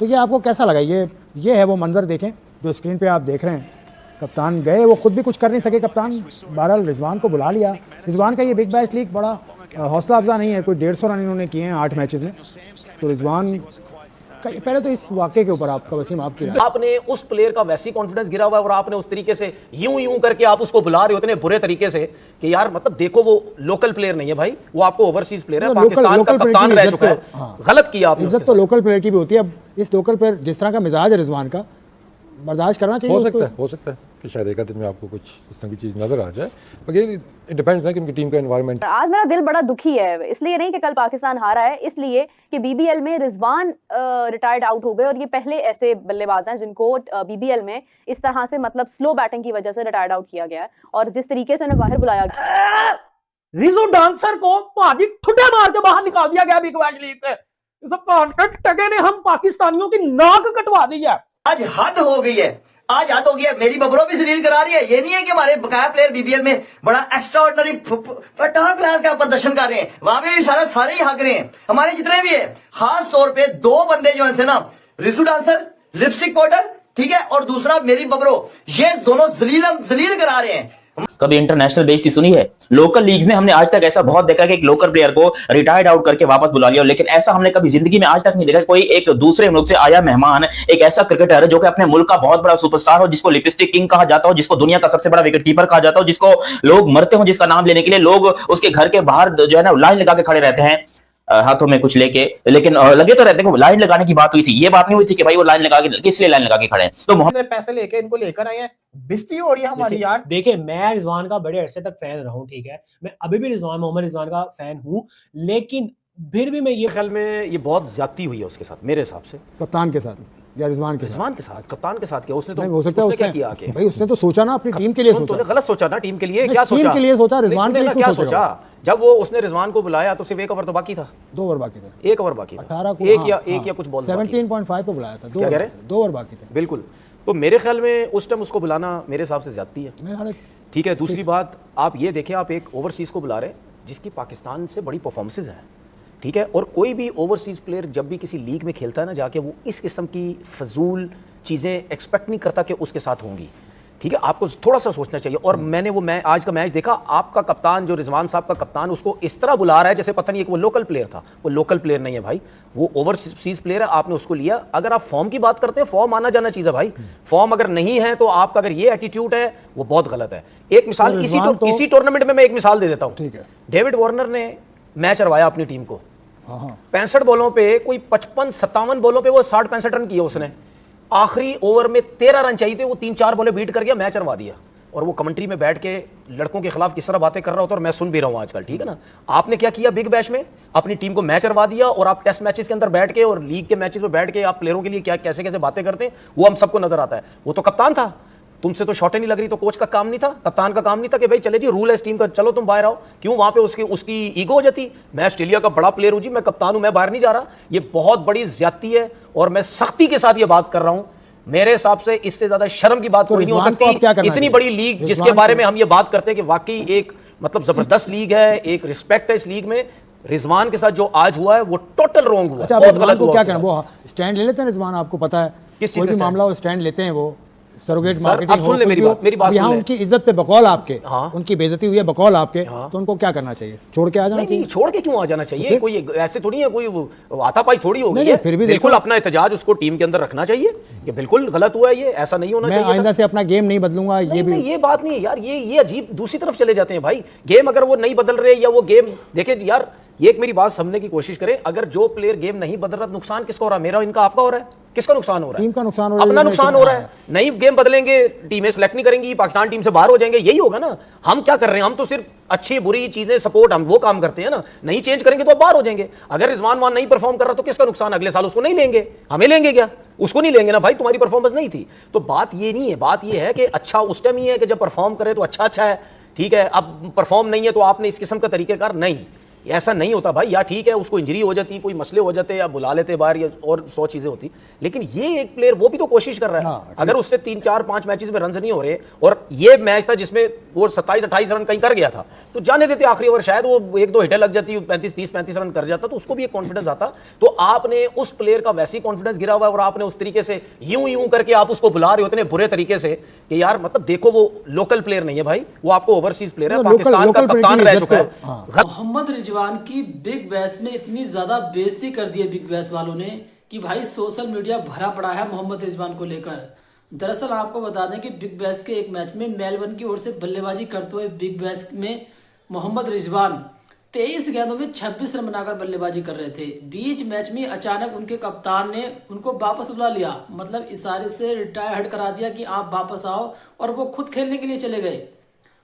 तो ये आपको कैसा लगा? ये है वो मंजर, देखें जो स्क्रीन पे आप देख रहे हैं। कप्तान गए, वो खुद भी कुछ कर नहीं सके कप्तान, बहरहाल रिजवान को बुला लिया। रिजवान का ये बिग बैश लीग बड़ा हौसला अफजा नहीं है, कोई 150 रन इन्होंने किए हैं 8 मैचेस में। तो रिजवान पहले तो इस वाक़े के ऊपर आपका वसीम आपकी राय। आपने उस प्लेयर का वैसी कॉन्फिडेंस गिरा हुआ है और आपने उस तरीके से यूं करके आप उसको बुला रहे हो इतने बुरे तरीके से कि यार मतलब देखो वो लोकल प्लेयर नहीं है भाई, वो आपको ओवरसीज प्लेयर है, पाकिस्तान का कप्तान रह चुका है। गलत किया आपने। इज्जत तो लोकल प्लेयर की भी होती है। अब इस लोकल प्लेयर जिस तरह का मिजाज है रिजवान का, बर्दाश्त करना चाहिए। हो सकता है कि शायद एक दिन में आपको कुछ इस तरह की चीज़ नजर आ जाए, मगर इट डिपेंड्स है कि उनकी टीम का एनवायरनमेंट। आज मेरा दिल बड़ा दुखी है, इसलिए नहीं कि कल पाकिस्तान हारा है, इसलिए कि बीबीएल में रिजवान रिटायर्ड आउट हो गए और ये पहले ऐसे बल्लेबाज हैं जिनको बीबीएल में इस तरह से मतलब स्लो बैटिंग की वजह से रिटायर्ड आउट किया गया है। और जिस तरीके से उन्हें बाहर बुलाया गया, रिजू डांसर को पाजी ठुड्डे मार के बाहर निकाल दिया गया बिग बैश लीग से। टगे ने हम पाकिस्तानियों की नाक कटवा दी है। आज हद हो गई है, आज हद हो गई है। मेरी बबरों भी जलील करा रही है। ये नहीं है कि हमारे बकाया प्लेयर बीबीएल में बड़ा एक्स्ट्रा ऑर्डिनरी टॉप क्लास का प्रदर्शन कर रहे हैं, वहां पे भी सारे ही हक रहे हैं, हमारे जितने भी है। खास तौर पे 2 बंदे जो है ना, रिजू डांसर, लिपस्टिक पाउडर, ठीक है, और दूसरा मेरी बबरो, ये दोनों जलील करा रहे हैं। कभी इंटरनेशनल बेस की सुनी है? लोकल लीग्स में हमने आज तक ऐसा बहुत देखा कि एक लोकल प्लेयर को रिटायर्ड आउट करके वापस बुला लिया, लेकिन ऐसा हमने कभी जिंदगी में आज तक नहीं देखा। कोई एक दूसरे मुल्क से आया मेहमान, एक ऐसा क्रिकेटर जो कि अपने मुल्क का बहुत बड़ा सुपरस्टार हो, जिसको लिपस्टिक किंग कहा जाता हो, जिसको दुनिया का सबसे बड़ा विकेट कीपर कहा जाता हो, जिसको लोग मरते हो जिसका नाम लेने के लिए, लोग उसके घर के बाहर जो है ना लाइन लगा के खड़े रहते हैं हाथों में कुछ लेके, लेकिन लगे तो रहते हैं। लाइन लगाने की बात हुई थी, ये बात नहीं हुई थी कि भाई वो लाइन लगा के किस लिए लाइन लगा के खड़े हैं। तो मोहम्मद पैसे लेके इनको लेकर आए हैं, बिस्ती हो रही है हमारी यार। देखिए मैं रिजवान का बड़े अरसे तक फैन रहा हूँ, ठीक है, मैं अभी भी मोहम्मद रिजवान का फैन हूँ, लेकिन फिर भी मैं ये ख्याल में ये बहुत ज्यादती हुई है उसके साथ, मेरे हिसाब से। कप्तान के साथ या रिजवान के साथ, कप्तान के साथ क्या उसने तो हो सकता है उसने क्या किया आके? भाई उसने तो सोचा ना अपनी टीम के लिए सोचा। गलत सोचा ना टीम के लिए, क्या सोचा? टीम के लिए सोचा, रिजवान के लिए क्या सोचा? जब वो उसने रिजवान को बुलाया तो सिर्फ 1 ओवर तो बाकी था, 2 ओवर बाकी था, 1 ओवर बाकी था, 18 को एक या कुछ बॉल 17.5 पे बुलाया था, 2 ओवर बाकी थे। बिल्कुल। तो मेरे ख्याल में उस टाइम उसको बुलाना मेरे हिसाब से ज्यादती है। ठीक है, दूसरी बात आप ये देखें, आप एक ओवरसीज को बुला रहे हैं जिसकी पाकिस्तान से बड़ी परफॉर्मेंसेज हैं, ठीक है, और कोई भी ओवरसीज प्लेयर जब भी किसी लीग में खेलता है ना जाके, वो इस किस्म की फजूल चीज़ें एक्सपेक्ट नहीं करता कि उसके साथ होंगी। ठीक है, आपको थोड़ा सा सोचना चाहिए। और मैंने वो आज का मैच देखा, आपका कप्तान जो रिजवान साहब का कप्तान उसको इस तरह बुला रहा है जैसे पता नहीं कि वो लोकल प्लेयर था। वो लोकल प्लेयर नहीं है भाई, वो ओवरसीज प्लेयर है, आपने उसको लिया। अगर आप फॉर्म की बात करते हैं, फॉर्म आना जाना चीज़ है भाई। फॉर्म अगर नहीं है तो आपका अगर ये एटीट्यूड है वो बहुत गलत है। एक मिसाल इसी टूर्नामेंट में मैं एक मिसाल दे देता हूँ। डेविड वार्नर ने मैच हरवाया अपनी टीम को, 65 बॉलों पे, कोई 55-57 बॉलों पे वो 60-65 रन किए उसने। आखिरी ओवर में 13 रन चाहिए थे, वो 3-4 बॉलें बीट कर गया, मैच हरवा दिया। और वो कमेंट्री में बैठ के लड़कों के खिलाफ किस तरह बातें कर रहा होता है, और मैं सुन भी रहा हूँ आजकल, ठीक है ना। आपने क्या किया बिग बैश में? अपनी टीम को मैच हरवा दिया, और आप टेस्ट मैचेस के अंदर बैठ के और लीग के मैचेस में बैठ के आप प्लेयरों के लिए क्या कैसे कैसे बातें करते हैं वो हम सबको नजर आता है। वो तो कप्तान था, तुमसे तो शॉटें नहीं लग रही तो कोच का काम नहीं था, कप्तान का काम नहीं था कि भाई चले जी रूल है इस टीम का, चलो तुम बाहर आओ। क्यों वहां पे उसकी ईगो हो जाती, मैं ऑस्ट्रेलिया का बड़ा प्लेयर हूं जी, मैं कप्तान हूं, मैं बाहर नहीं जा रहा। ये बहुत बड़ी ज्यादती है और मैं सख्ती के साथ ये बात कर रहा हूं। मेरे हिसाब से इससे ज्यादा शर्म की बात कोई नहीं हो सकती। इतनी बड़ी लीग जिसके बारे में हम ये बात करते हैं कि वाकई एक मतलब जबरदस्त लीग है, एक रिस्पेक्ट है इस लीग में, रिजवान के साथ जो आज हुआ है वो टोटल रॉन्ग हुआ। अच्छा, बहुत गलत हुआ। क्या कहना, वो स्टैंड ले लेते हैं रिजवान, आपको पता है किस चीज का मामला, वो स्टैंड लेते हैं, वो सरोगेट मार्केटिंग। अब सुन ले मेरी बात यहाँ उनकी इज्जत पे बकौल आपके, हाँ? उनकी बेइज्जती हुई है बकौल आपके, हाँ? तो उनको क्या करना चाहिए? छोड़ के आ जाना चाहिए? छोड़ के क्यों आ जाना चाहिए? कोई ऐसे थोड़ी है, कोई हाथापाई थोड़ी हो गई है। फिर भी बिल्कुल अपना एहतजाज उसको टीम के अंदर रखना चाहिए। ये बिल्कुल गलत हुआ है, ये ऐसा नहीं होना चाहिए। मैं आइंदा से अपना गेम नहीं बदलूंगा, ये बात नहीं है यार, ये अजीब दूसरी तरफ चले जाते हैं भाई। गेम अगर वो नहीं बदल रहे, या वो गेम देखे यार, ये एक मेरी बात समझने की कोशिश करें। अगर जो प्लेयर गेम नहीं बदल रहा, नुकसान किसका हो रहा है? मेरा, इनका, आपका हो रहा है? किसका नुकसान हो रहा है? टीम का नुकसान हो रहा है, अपना नुकसान हो रहा है। नई गेम बदलेंगे, टीमें सेलेक्ट नहीं करेंगी, पाकिस्तान टीम से बाहर हो जाएंगे, यही होगा ना। हम क्या कर रहे हैं? हम तो सिर्फ अच्छी बुरी चीजें सपोर्ट, हम वो काम करते हैं ना। नहीं चेंज करेंगे तो बाहर हो जाएंगे। अगर रिजवान वहां नहीं परफॉर्म कर रहा तो किसका नुकसान? अगले साल उसको नहीं लेंगे, हमें लेंगे क्या? उसको नहीं लेंगे ना भाई, तुम्हारी परफॉर्मेंस नहीं थी। तो बात ये नहीं है, बात ये है कि अच्छा उस टाइम ही है कि जब परफॉर्म करे तो अच्छा है, ठीक है। अब परफॉर्म नहीं है तो आपने इस किस्म का तरीकेकार नहीं, ऐसा नहीं होता भाई, या ठीक है उसको इंजरी हो जाती, कोई मसले हो जाते, या बुला लेते बाहर, या और 100 चीजें होती, लेकिन ये एक प्लेयर वो भी तो कोशिश कर रहा है। अगर उससे 3 4 5 मैचेस में रन नहीं हो रहे, और ये मैच था जिसमें वो 27-28 रन कहीं कर गया था, तो जाने देते आखिरी ओवर, शायद वो 1-2 हिटें लग जाती, 35-30-35 रन कर जाता, तो उसको भी एक कॉन्फिडेंस आता। तो आपने उस प्लेयर का वैसे ही कॉन्फिडेंस गिरा हुआ है, और आपने उस तरीके से यूं करके आप उसको बुला रहे हो इतने बुरे तरीके से कि यार मतलब देखो वो लोकल प्लेयर नहीं है भाई, वो आपको ओवरसीज प्लेयर है, पाकिस्तान का कप्तान रह चुका है। मोहम्मद रिजवान की बिग बैश में इतनी ज्यादा बेइज्जती कर दी है बिग बैश वालों ने कि भाई सोशल मीडिया भरा पड़ा है मोहम्मद रिजवान को लेकर। दरअसल आपको बता दें कि बिग बैश के एक मैच में मेलबर्न की ओर से बल्लेबाजी करते हुए बिग बैश में मोहम्मद रिजवान 23 गेंदों में 26 रन बनाकर बल्लेबाजी कर रहे थे। बीच मैच में अचानक उनके कप्तान ने उनको वापस बुला लिया, मतलब इशारे से रिटायर्ड करा दिया कि आप वापस आओ, और वो खुद खेलने के लिए चले गए।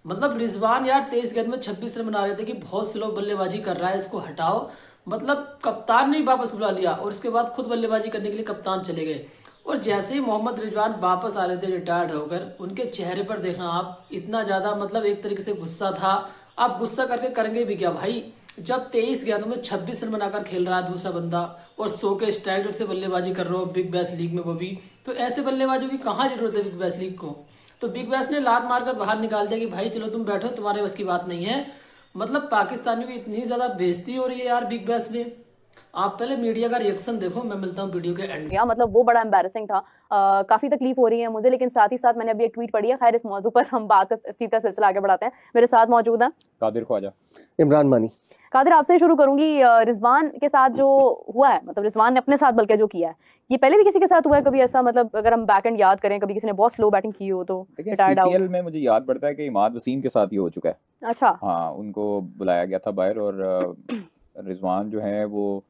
मतलब रिजवान यार 23 गेंद में 26 रन बना रहे थे कि बहुत स्लो बल्लेबाजी कर रहा है, इसको हटाओ। मतलब कप्तान ने वापस बुला लिया, और उसके बाद खुद बल्लेबाजी करने के लिए कप्तान चले गए। और जैसे ही मोहम्मद रिजवान वापस आ रहे थे रिटायर्ड होकर, उनके चेहरे पर देखना आप, इतना ज़्यादा मतलब एक तरीके से गुस्सा था। आप गुस्सा करके करेंगे भी क्या भाई, जब 23 गेंदों में 26 रन बनाकर खेल रहा है दूसरा बंदा, और 100 के स्ट्राइक रेट से बल्लेबाजी कर रहे हो बिग बैश लीग में, वो भी तो ऐसे बल्लेबाजों की कहाँ जरूरत है बिग बैश लीग को। तो बिग बैश ने लात मारकर बाहर निकाल दिया कि भाई चलो तुम बैठो, तुम्हारे बस की बात नहीं है। मतलब पाकिस्तानियों की इतनी ज्यादा बेइज्जती हो रही है यार बिग बैश में। आप पहले मीडिया का रिएक्शन देखो, मैं मिलता हूँ वीडियो के एंड में। मतलब वो बड़ा एम्बैरेसिंग था, काफी तकलीफ हो रही है मुझे, लेकिन साथ ही साथ मैंने अभी एक ट्वीट पढ़ी है। खैर इस मौजू पर हम बातचीत का सिलसिला आगे बढ़ाते हैं। मेरे साथ मौजूद है कादिर ख्वाजा, इमरान मानी। कादिर, आपसे शुरू करूंगी। रिजवान के साथ जो हुआ है, मतलब रिजवान ने अपने साथ बल्कि जो किया है, ये पहले भी किसी के साथ हुआ है कभी ऐसा? मतलब अगर हम बैक एंड याद करें, कभी किसी ने बहुत स्लो बैटिंग की हो तो रिटायर्ड आउट। सीपीएल में मुझे याद पड़ता है कि इमाद वसीम के साथ ही हो चुका है। अच्छा, हाँ, उनको बुलाया गया था बाहर, और रिजवान जो है वो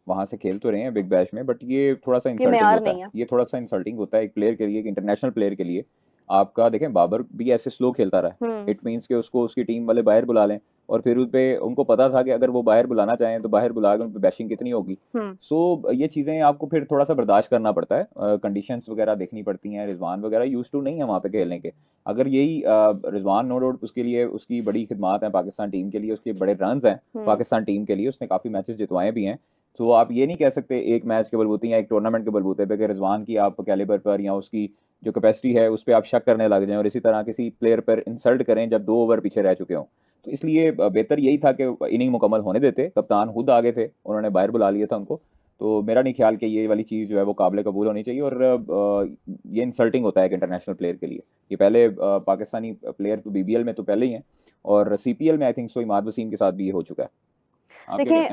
वहां से खेल तो रहे हैं बिग बैश में, बट ये थोड़ा सा इंसल्टिंग होता है। ये थोड़ा सा इंसल्टिंग होता है एक प्लेयर के लिए, एक इंटरनेशनल प्लेयर के लिए। आपका देखें बाबर भी ऐसे स्लो खेलता रहा है, इट मींस कि उसको उसकी टीम वाले बाहर बुला लें, और फिर उस पे उनको पता था कि अगर वो बाहर बुलाना चाहें तो बाहर बुला के उन पे बैशिंग कितनी होगी। सो ये चीज़ें आपको फिर थोड़ा सा बर्दाश्त करना पड़ता है, कंडीशंस वगैरह देखनी पड़ती हैं। रिजवान वगैरह यूज्ड टू नहीं है वहाँ पे खेलने के। अगर यही रिजवान नो डाउट उसके लिए उसकी बड़ी खिदमात है पाकिस्तान टीम के लिए, उसके बड़े रन हैं पाकिस्तान टीम के लिए, उसने काफ़ी मैचेस जितवाए भी हैं। तो आप ये नहीं कह सकते एक मैच के बलबूते या एक टूर्नामेंट के बलबूते पे कि रिजवान की आप कैलिबर पर या उसकी जो कैपेसिटी है उस पर आप शक करने लग जाएं, और इसी तरह किसी प्लेयर पर इंसल्ट करें जब 2 ओवर पीछे रह चुके हों। तो इसलिए बेहतर यही था कि इनिंग मुकम्मल होने देते। कप्तान खुद आगे थे, उन्होंने बाहर बुला लिया था उनको। तो मेरा नहीं ख्याल कि ये वाली चीज़ जो है वो काबिल कबूल होनी चाहिए, और ये इंसल्टिंग होता है एक इंटरनेशनल प्लेयर के लिए। ये पहले पाकिस्तानी प्लेयर तो बीबीएल में तो पहले ही हैं, और सीपीएल में I think so Imad Wasim के साथ भी ये हो चुका है। देखिए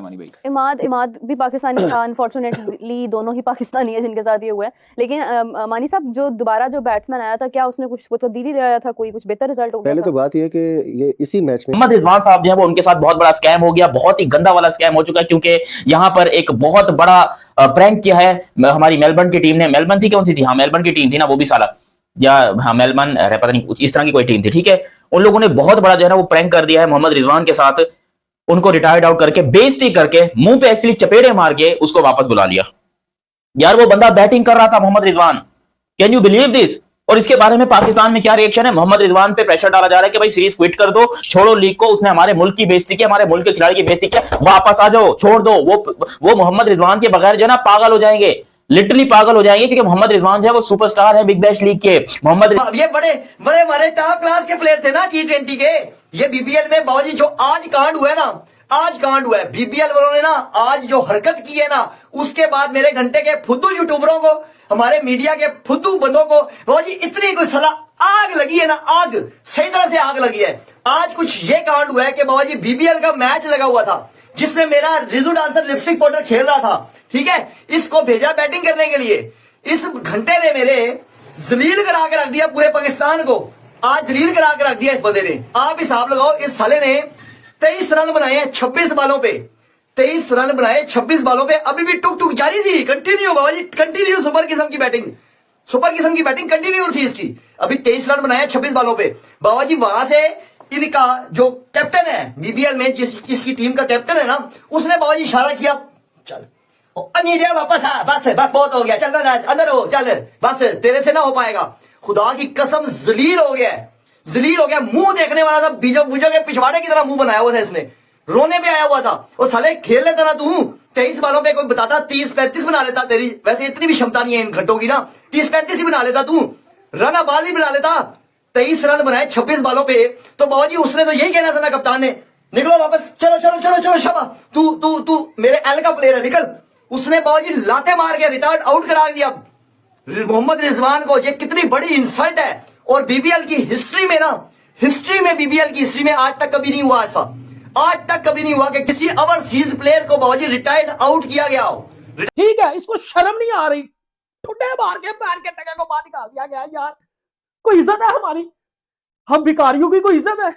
इमाद भी पाकिस्तानी था, अनफॉर्चुनेटली दोनों ही पाकिस्तानी है जिनके साथ ये हुआ है। लेकिन मानी साहब, जो दोबारा जो बैट्समैन आया था, क्या उसने कुछ तब्दीली लाया था, कोई कुछ बेहतर रिजल्ट हो गया? पहले तो बात ये कि ये इसी मैच में मोहम्मद रिजवान साहब जो है वो उनके साथ बहुत बड़ा स्कैम हो गया, बहुत ही गंदा वाला स्कैम हो चुका है, क्योंकि यहाँ पर एक बहुत बड़ा प्रैंक किया है हमारी मेलबर्न की टीम ने। मेलबर्न थी, कौन सी थी? हाँ मेलबर्न की टीम थी ना, वो भी साला, या हाँ मेलबर्न पता नहीं इस तरह की कोई टीम थी, ठीक है। उन लोगों ने बहुत बड़ा जो है ना वो प्रैंक कर दिया है मोहम्मद रिजवान के साथ, उनको रिटायर्ड आउट करके बेइज्जती करके मुंह पे एक्चुअली चपेड़े मार के उसको वापस बुला लिया। यार वो बंदा बैटिंग कर रहा था Mohammad Rizwan, can you believe this? और इसके बारे में पाकिस्तान में क्या रिएक्शन है? मोहम्मद रिजवान पे प्रेशर डाला जा रहा है कि भाई सीरीज क्विट कर दो, छोड़ो लीग को, उसने हमारे मुल्क की बेइज्जती की, हमारे मुल्क के खिलाड़ी की बेइज्जती की, वापस आ जाओ, छोड़ दो। वो मोहम्मद रिजवान के बगैर जो है ना पागल हो जाएंगे, लिटरली पागल हो जाएंगे, क्योंकि मोहम्मद रिजवान जो है वो सुपरस्टार है बिग बैश लीग के। मोहम्मद ये बड़े बड़े हमारे टॉप क्लास के प्लेयर थे ना T20 के। ये बीबीएल में बाबूजी जो आज कांड हुआ है ना, आज कांड हुआ है बीबीएल वालों ने ना, आज जो हरकत की है ना, उसके बाद मेरे घंटे के फुद्दू यूट्यूबरों को, हमारे मीडिया के फुद्दू बंदों को बाबूजी इतनी कोई सला आग लगी है ना, आग सही तरह से आग लगी है। आज कुछ ये कांड हुआ है कि बाबूजी बीबीएल का मैच लगा हुआ था जिसमें मेरा रिजू डांसर लिपस्टिक पाउडर खेल रहा था, ठीक है। इसको भेजा बैटिंग करने के लिए, इस घंटे ने मेरे जलील करा के रख दिया पूरे पाकिस्तान को। आज जलील करा के रख दिया इस बंदे ने। आप हिसाब लगाओ, इस साले ने 23 रन बनाए हैं 26 बालों पे, 23 रन बनाए 26 बालों पे। अभी भी टुक टुक जारी थी, कंटिन्यू बाबाजी, कंटिन्यू सुपर किस्म की बैटिंग, सुपर किस्म की बैटिंग कंटिन्यू थी इसकी। अभी 23 रन बनाए 26 बालों पे बाबाजी। वहां से इनका जो कैप्टन है बीबीएल में, जिसकी टीम का कैप्टन है ना, उसने बाबाजी इशारा किया, चल अनिजय वापस आ, बस बस बहुत हो गया, चल अंदर हो, चल बस तेरे से ना हो पाएगा। खुदा की कसम जलील हो गया, जलील हो गया। मुंह देखने वाला था, बीजो के पिछवाड़े की तरह मुंह बनाया हुआ था इसने। रोने पे आया हुआ था। वो साले खेल लेता ना तू, 23 बालों पे कोई बताता 30-35 बना लेता। तेरी वैसे इतनी भी क्षमता नहीं है इन घंटों की ना, 30-35 ही बना लेता तू, रन बॉल भी बना लेता। 23 रन बनाए 26 बालों पे, तो बाबा जी उसने तो यही कहना था ना कप्तान ने, निकलो वापस, चलो चलो चलो चलो शाबा, तू मेरे एल का प्लेयर है, निकल। उसने बाबा जी लाते मार के रिटायर्ड आउट करा दिया मोहम्मद रिजवान को। ये कितनी बड़ी इंसल्ट है। और बीबीएल की हिस्ट्री में ना, बीबीएल की हिस्ट्री में आज तक कभी नहीं हुआ ऐसा, आज तक कभी नहीं हुआ कि किसी ओवरसीज प्लेयर को बाबा जी रिटायर्ड आउट किया गया हो। ठीक है, इसको शर्म नहीं आ रही, ठुड्डे मार के पैर के टके को बाहर निकाल दिया गया। यार कोई इज्जत है हमारी, हम भिखारियों की कोई इज्जत है?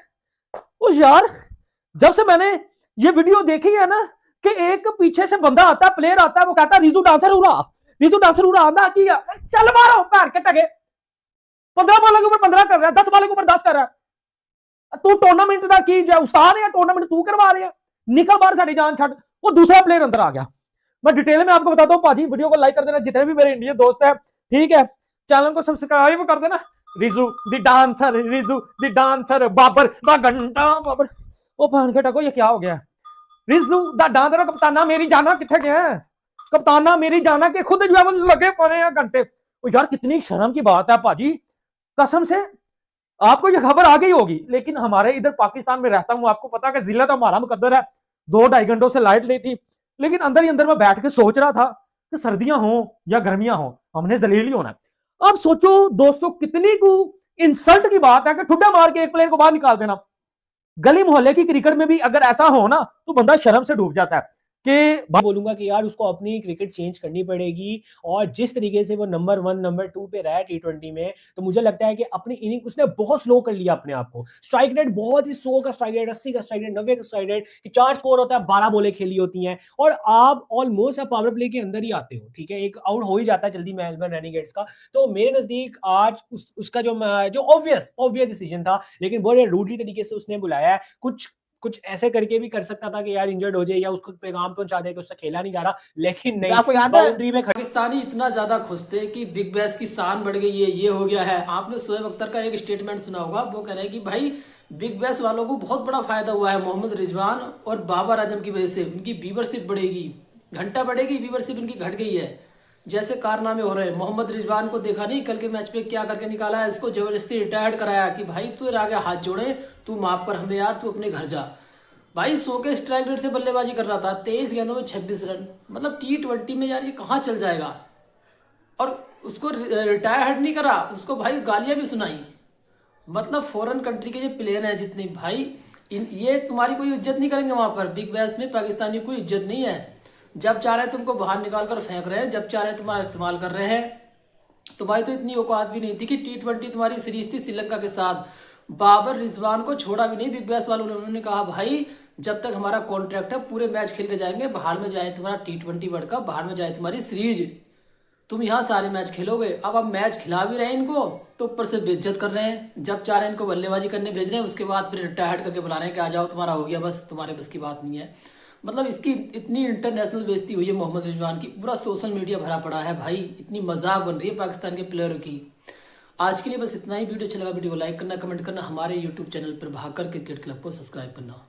उस यार जब से मैंने ये वीडियो देखी है ना कि एक पीछे से बंदा आता है, प्लेयर आता है, वो कहता है रिजू डांसर उड़ा आंदा किया, चल मारो पैर के टके। 15 बॉलों के ऊपर 15 कर रहा है, 10 बॉलों के ऊपर 10 कर रहा है। तू टूर्नामेंट का की जो उस्ताद है, टूर्नामेंट तू करवा रहे है, निकल बाहर साड़ी जान छड़। वो दूसरा प्लेयर अंदर आ गया। मैं डिटेल में आपको बताता हूँ पाजी, वीडियो को लाइक कर देना जितने भी मेरे इंडियन दोस्त हैं, ठीक है, चैनल को सब्सक्राइब कर देना। Rizu the dancer, Babar the घंटा बाबर। वो पहन के टको, ये क्या हो गया? रिजू द डांसर, कप्ताना मेरी जाना कितने गया है? कप्ताना मेरी जाना के खुद जो है वो लगे पड़े हैं घंटे। यार कितनी शर्म की बात है पाजी, कसम से आपको ये खबर आ गई होगी, लेकिन हमारे इधर पाकिस्तान में रहता हूं, आपको पता है जिला तो हमारा मुकद्दर है। 2-2.5 घंटों से लाइट नहीं थी, लेकिन अंदर ही अंदर मैं बैठ के सोच रहा था कि सर्दियां हो या गर्मियां हो, हमने जलील ही होना है। अब सोचो दोस्तों, कितनी को इंसल्ट की बात है कि ठुड्डा मार के एक प्लेयर को बाहर निकाल देना। गली मोहल्ले की क्रिकेट में भी अगर ऐसा हो ना तो बंदा शर्म से डूब जाता है। कि बोलूंगा कि यार उसको अपनी क्रिकेट चेंज करनी पड़ेगी। और जिस तरीके से वो नंबर 1 नंबर 2 पे रहा है T20 में, तो मुझे लगता है कि अपनी इनिंग उसने बहुत स्लो कर लिया अपने आप को। स्ट्राइक रेट बहुत ही स्लो का स्ट्राइक रेट, 80 का स्ट्राइक रेट, 90 का स्ट्राइक रेट, कि 4 स्कोर होता है, 12 बॉलें खेली होती हैं और आप ऑलमोस्ट आप पावर प्ले के अंदर ही आते हो, ठीक है, एक आउट हो ही जाता है जल्दी मेलबर्न रेनेगेड्स का। तो मेरे नजदीक आज उसका जो ऑब्वियस डिसीजन था, लेकिन बड़े रूडली तरीके से उसने बुलाया है। कुछ ऐसे करके भी कर सकता था कि यार इंजर्ड हो जाए या उसको पैगाम पहुंचा दे कि उससे खेला नहीं जा रहा, लेकिन नहीं। आपको याद है बाउंड्री में पाकिस्तानी इतना ज्यादा खुश थे कि बिग बैश की शान बढ़ गई है, ये हो गया है। आपने शोएब अख्तर का एक स्टेटमेंट सुना होगा, वो कह रहे हैं कि भाई बिग बैश वालों को बहुत बड़ा फायदा हुआ है मोहम्मद रिजवान और बाबर आजम की वजह से। उनकी व्यूवरशिप बढ़ेगी, घंटा बढ़ेगी, व्यूवरशिप उनकी घट गई है। जैसे कारनामे हो रहे हैं। मोहम्मद रिजवान को देखा नहीं कल के मैच पे क्या करके निकाला है, इसको जबरदस्ती रिटायर्ड कराया कि भाई तू आगे हाथ जोड़े, तू माफ कर हमें यार, तू अपने घर जा। भाई 100 के स्ट्राइक रेट से बल्लेबाजी कर रहा था, 23 गेंदों में 26 रन। मतलब T20 में यार ये कहाँ चल जाएगा। और उसको रिटायर्ड नहीं करा, उसको भाई गालियां भी सुनाई। मतलब फॉरेन कंट्री के जो प्लेयर हैं जितने भाई, ये तुम्हारी कोई इज्जत नहीं करेंगे वहां पर। बिग बैश में पाकिस्तानी कोई इज्जत नहीं है। जब चाह रहे हैं तुमको बाहर निकाल कर फेंक रहे हैं, जब चाह रहे हैं तुम्हारा इस्तेमाल कर रहे हैं। तुम्हारी तो इतनी औकात भी नहीं थी कि T20 तुम्हारी सीरीज थी श्रीलंका के साथ, बाबर रिजवान को छोड़ा भी नहीं बिग बैश वालों ने। उन्होंने कहा भाई जब तक हमारा कॉन्ट्रैक्ट है पूरे मैच खेल के जाएंगे, बाहर में जाए तुम्हारा T20 वर्ल्ड कप, बाहर में जाए तुम्हारी सीरीज, तुम यहाँ सारे मैच खेलोगे। अब आप मैच खिला भी रहे हैं इनको, तो ऊपर से बेइज्जत कर रहे हैं। जब चाह रहे हैं इनको बल्लेबाजी करने भेज रहे हैं, उसके बाद फिर रिटायर्ड करके बुला रहे हैं कि आ जाओ तुम्हारा हो गया, बस तुम्हारे बस की बात नहीं है। मतलब इसकी इतनी इंटरनेशनल बेइज्जती हुई है मोहम्मद रिजवान की, पूरा सोशल मीडिया भरा पड़ा है भाई। इतनी मजाक बन रही है पाकिस्तान के प्लेयरों की। आज के लिए बस इतना ही। वीडियो अच्छा लगा वीडियो को लाइक करना, कमेंट करना, हमारे यूट्यूब चैनल पर भागकर क्रिकेट क्लब को सब्सक्राइब करना।